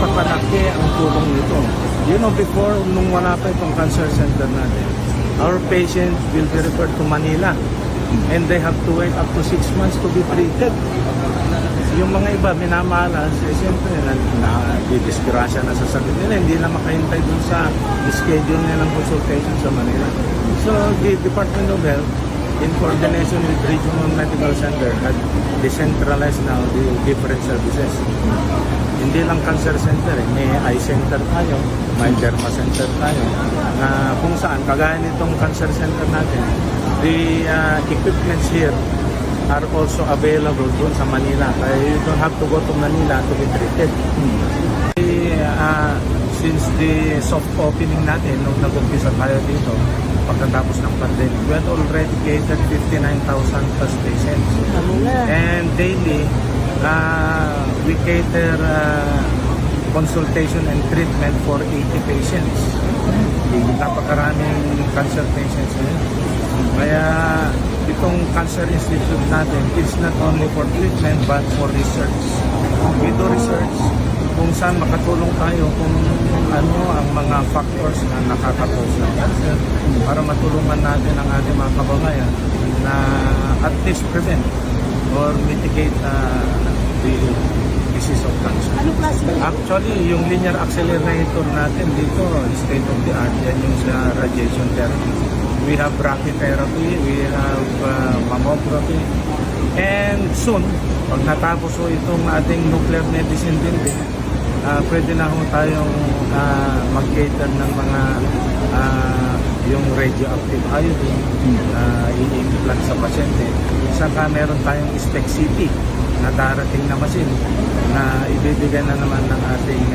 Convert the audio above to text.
Papalaki ang tulong nito. You know, before, nung wala pa itong cancer center natin, our patients will be referred to Manila and they have to wait up to 6 months to be treated. Yung mga iba, minamalas, siyempre, didisgrasya na sa sakit nila, hindi na makahintay dun sa schedule nilang consultation sa Manila. So, the Department of Health, in coordination with Regional Medical Center, had decentralized now the different services. Hindi lang cancer center, may eye center tayo, may derma center tayo, na kung saan, kagaya nitong cancer center natin, the equipments here are also available doon sa Manila. Kaya you don't have to go to Manila to be treated. Since the soft opening natin, nung nag-umpisa tayo dito, pagkatapos ng pandemic, we had already catered 59,000 plus patients. And daily, we cater consultation and treatment for 80 patients. Napakaraming cancer patients ngayon. Kaya itong Cancer Institute natin is not only for treatment but for research. We do research kung saan makatulong tayo kung ano ang mga factors na nakaka-cause ng cancer para matulungan natin ang ating mga kababayan na at least prevent or mitigate the disease of cancer. Actually, yung linear accelerator natin dito, state of the art, yan yung sa radiation therapy. We have brachytherapy, we have mammography, and soon, pag natapos po itong ating nuclear medicine din, pwede na ho tayong mag-cater ng mga yung radioactive iodine i-implant sa pasyente. Saka meron tayong SPECT-CT na darating na machine na ibibigay na naman ng ating